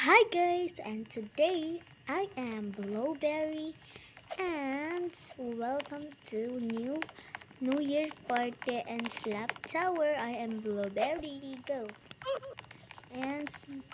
Hi guys, and today I am Blueberry and welcome to New Year party and Slap Tower. I am Blueberry, go. And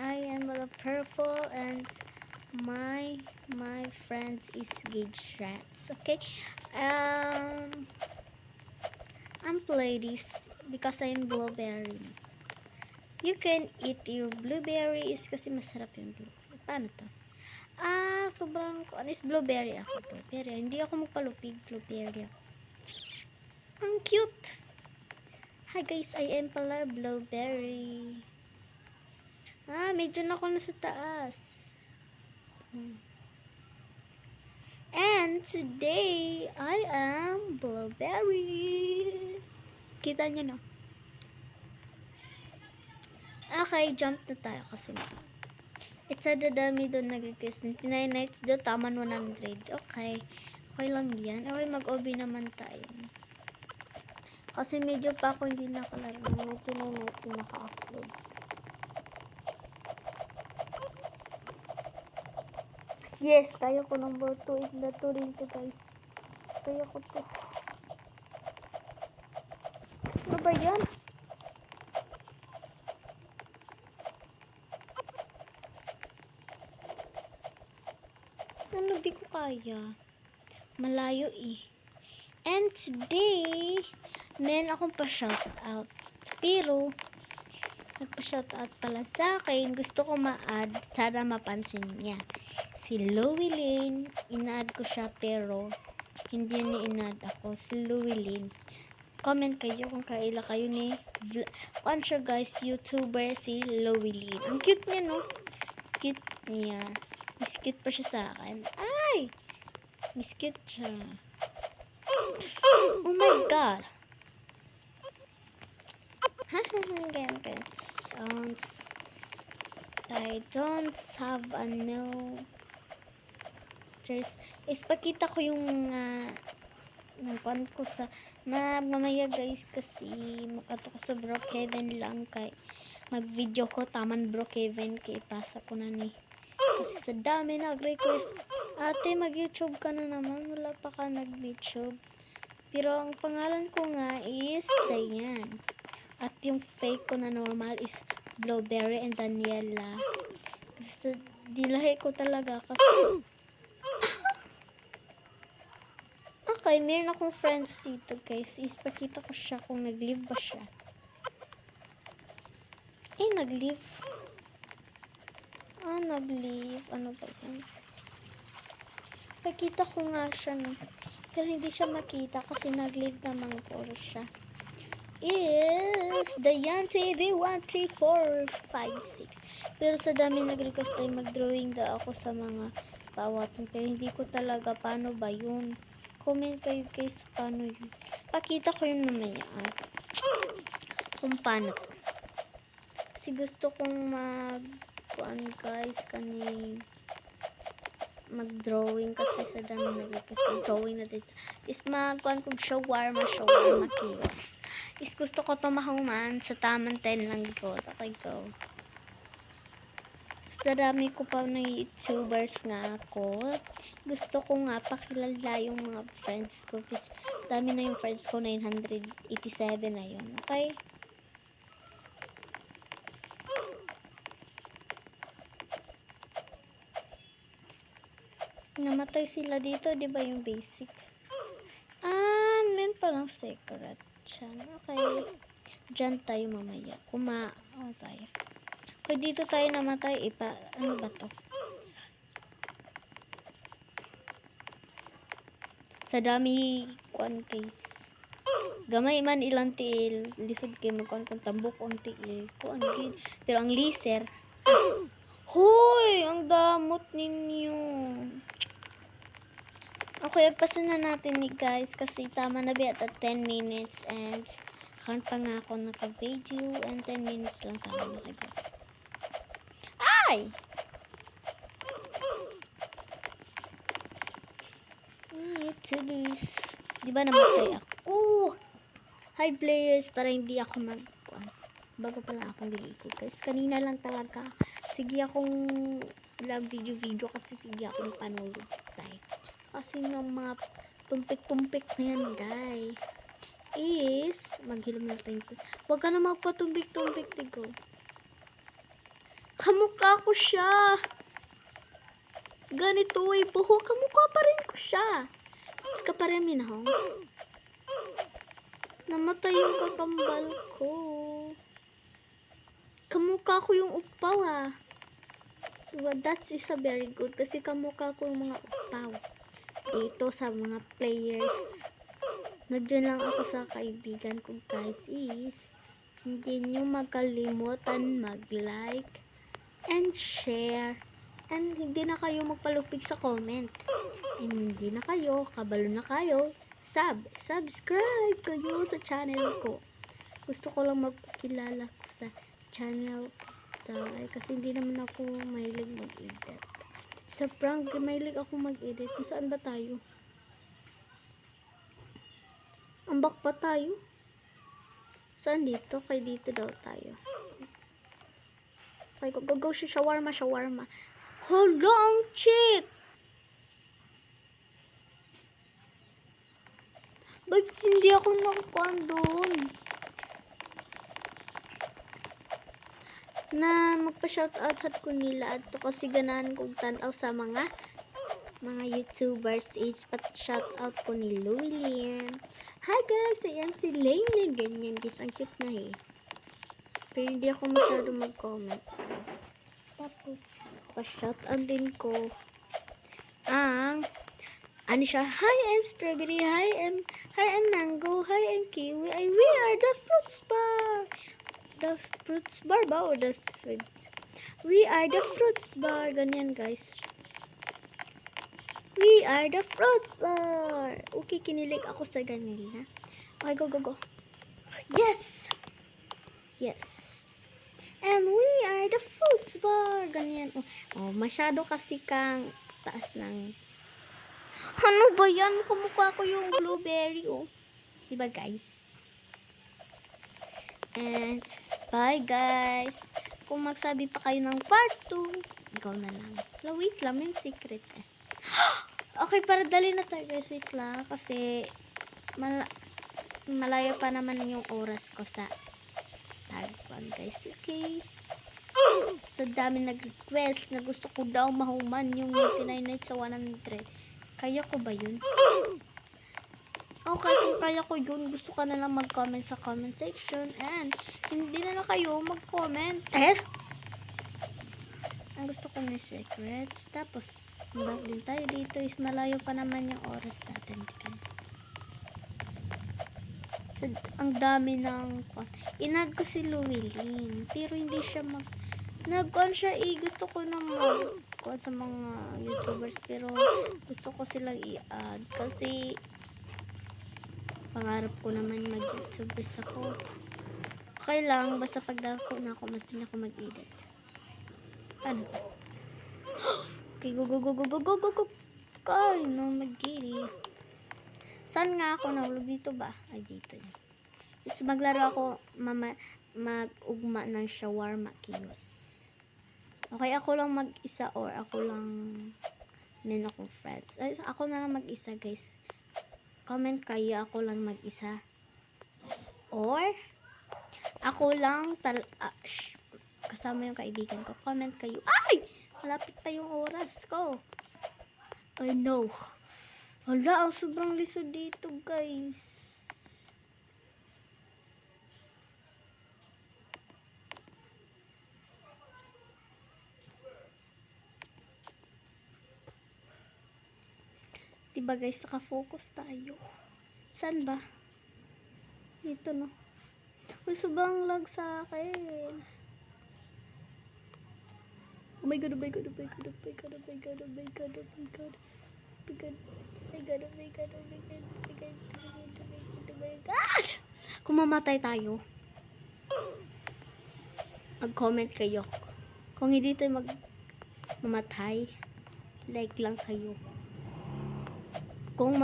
I am a purple and my friends is Gage Rats. Okay. Um I'm play this because I'm Blueberry. You can eat your blueberries kasi masarap yung blueberry. Paano to? Sobrang ano is blueberry ako. Blueberry. Hindi ako magpalupig. Blueberry ako. Ang cute. Hi guys, I am pala blueberry. Medyo na ako na sa taas. And today, I am blueberry. Kita nyo no? Okay, jump na tayo kasi it's a dadami doon nag-request. 99 nights daw, taman 100. Okay. Okay lang yan. Okay, mag-OB naman tayo. Kasi medyo pa ako hindi nakalaro. May 99 nights na naka-upload. Yes, tayo ko number 2. If na to rin to guys. Tayo ko to. Ano ba yan? Ano, di ko kaya. Malayo eh. And today, meron akong pa-shoutout. Pero, nagpa-shoutout pala sa akin. Gusto ko ma-add. Sana mapansin niya. Si Louie Lane, ina-add ko siya pero hindi niya ina-add ako. Si Louie Lane. Comment kayo kung kaila kayo ni kung siya guys, YouTuber si Louie Lane. Ang cute niya no? Cute niya. Mas cute pa siya sa akin. Ay! Mas cute siya. Oh my god. Ganyan sounds. I don't have a no. Is pakita ko yung nagpan ko sa mamaya guys kasi makato ko sa Brookhaven lang kay mag video ko taman Brookhaven kay ipasa ko na ni kasi sa dami nag-request ate mag YouTube ka na naman wala pa ka nag YouTube pero ang pangalan ko nga is Dayan at yung fake ko na normal is Blueberry and Daniela kasi dilahi ko talaga kasi okay, meron akong friends dito guys. Ispakita ko siya kung nag-live ba siya. Nag-live. Nag-live. Ano ba yan? Pakita ko nga siya no. Pero hindi siya makita kasi nag-live naman po siya. Is Dayan TV 13456. Pero sa dami nag-request tayo mag-drawing daw ako sa mga pawatan. Pero hindi ko talaga paano ba yun. Comment kayo guys paano yun. Pakita ko yun mamaya kung paano to. Kasi gusto kong guys mag-drawing kasi sa dami nag-request drawing na dito. Is mag-kuan kong shawarma kiosk. Is gusto ko to mahuman sa tamang 10 lang ko. Okay go. Sa dami ko pa ng YouTubers nga ako. Gusto ko nga pakilala yung mga friends ko. Kasi dami na yung friends ko, 987 na yun. Okay? Namatay sila dito, di ba yung basic? Meron palang secret. Okay. Diyan tayo mamaya. Tayo. Kung dito tayo namatay, ano ba to? Sa dami kuan case. Gamay man ilang tiil, lisod kay mo kuan kung tambok ang tiil. Kuan gid. Pero ang laser. Hoy, ang damot ninyo. Okay, pasin na natin ni guys kasi tama na ba at 10 minutes and count pa nga ako naka-video and 10 minutes lang tayo naka-go. Ay! To this. Di ba namatay ako? Hi players, para hindi ako bago pala akong ligo guys. Kanina lang talaga. Sige akong vlog video kasi sige akong panulog tayo. Kasi ng mga tumpik-tumpik na yan guys. Is, maghilom na tayo. Huwag ka na magpatumpik-tumpik tigo. Kamukha ko siya. Ganito ay buhok. Kamukha pa rin ko siya. Mas ka pa rin minahong. Namatay yung kakambal ko. Kamukha ko yung upaw Well, that is a very good. Kasi kamukha ko yung mga upaw. Dito sa mga players. Nandiyan lang ako sa kaibigan ko guys is hindi nyo magkalimutan mag-like and share. And hindi na kayo magpalupig sa comment. And hindi na kayo, kabalo na kayo. Subscribe kayo sa channel ko. Gusto ko lang magpakilala sa channel kasi hindi naman ako mahilig mag-edit. Sa prank, mahilig ako mag-edit. Kung saan ba tayo? Ambak pa tayo? Saan dito? Kay dito daw tayo. Okay, go siya. Shawarma. Hala, ang cheap! Ba't hindi ako nakakuha doon? Na magpa-shoutout ko nila at kasi ganahan kong tanaw sa mga YouTubers is pat-shoutout ko ni Louie. Hi guys, I am si Lainey. Ganyan guys, ang cute na Pero hindi ako masyado mag-comment guys. Tapos, pa-shoutout din ko ang ano siya, hi, I'm Strawberry, hi, I'm Mango, hi, I'm Kiwi, we are the Fruits Bar. The Fruits Bar ba o the Sweets? We are the Fruits Bar. Ganyan guys. We are the Fruits Bar. Okay, kinilig ako sa ganila. Okay, go. Yes! And we are the Fruits Bar. Ganyan. Oh, masyado kasi kang taas ng ano ba yan? Kamukha ko yung blueberry, Diba, guys? And, bye, guys. Kung magsabi pa kayo ng part 2, ikaw na lang. Wait lang, may secret Okay, para dali na tayo, guys. Wait lang, kasi malayo pa naman yung oras ko sa tagpuan, guys. Okay. Sa dami nag-request na gusto ko daw mahuman yung 99 nights sa 100. Kaya ko ba yun? Okay, kung kaya ko yun, gusto ka na lang mag-comment sa comment section. And, hindi na lang kayo mag-comment. Ang gusto ko may secrets. Tapos, back din tayo dito. Is malayo pa naman yung oras natin. So, ang dami ng inag ko si Llewellyn. Pero hindi siya nag-on siya gusto ko na sa mga YouTubers pero gusto ko silang i-add kasi pangarap ko naman mag-YouTubers ako. Okay lang, basta pag dako na ako, mas din ako mag-edit. Ano? Okay, go. Kaya no, mag-edit. Saan nga ako nahulog dito ba? Ay, dito yun. Is maglaro ako, mag-ugma ng shawarma kilos. Okay, ako lang mag-isa or ako lang meron akong friends. Ay, ako na lang mag-isa, guys. Comment kayo, ako lang mag-isa. Or, ako lang kasama yung kaibigan ko. Comment kayo. Ay! Malapit pa yung oras ko. I know. Wala, ang sobrang lisod dito, guys. Diba guys, naka-focus tayo. Saan ba? Dito no. Uy, sobrang lag sa akin. Oh my god. Kung mamatay tayo, mag-comment kayo. Kung hindi tayo mamatay, like lang kayo. Kung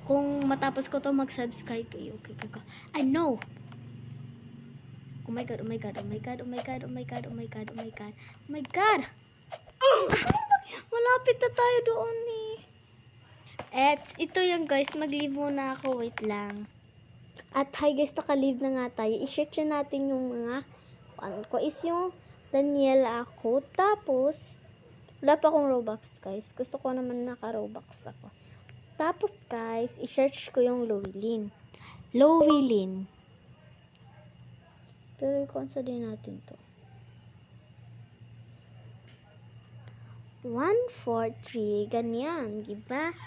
kung matapos ko to mag-subscribe kayo. Okay. I know. Oh my god, oh my god, oh my god, oh my god, oh my god, oh my god, oh my god, oh my god! Malapit na tayo doon eh. Ito yung guys, mag-leave muna ako, wait lang. At hi guys, naka-leave na nga tayo. I-search na natin yung mga, ano ko is yung Daniela ako. Tapos, wala pa akong Robux guys. Gusto ko naman naka-Robux ako. Tapos guys, i-search ko yung Lowilin. Lowilin. Pero i-cancel din natin to. 143, ganyan, diba?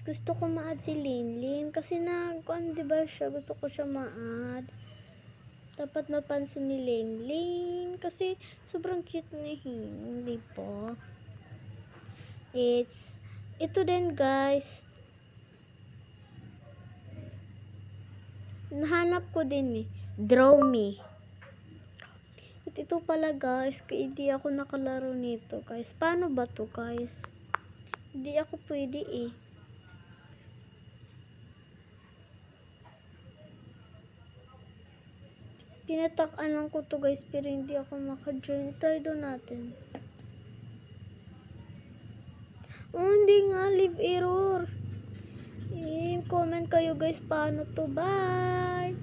Gusto ko ma-add si Linlin kasi diba siya, gusto ko siya ma-add. Dapat mapansin ni Linlin kasi sobrang cute niya, hindi po. Ito din guys. Nahanap ko din eh. Draw Me. Ito pala guys, kaya hindi ako nakalaro nito guys. Paano ba to guys? Hindi ako pwede eh. Pinatak-an lang ko to guys, pero hindi ako maka-join. Try doon natin. Oh, hindi nga, leave error. Comment kayo guys, paano to? Bye!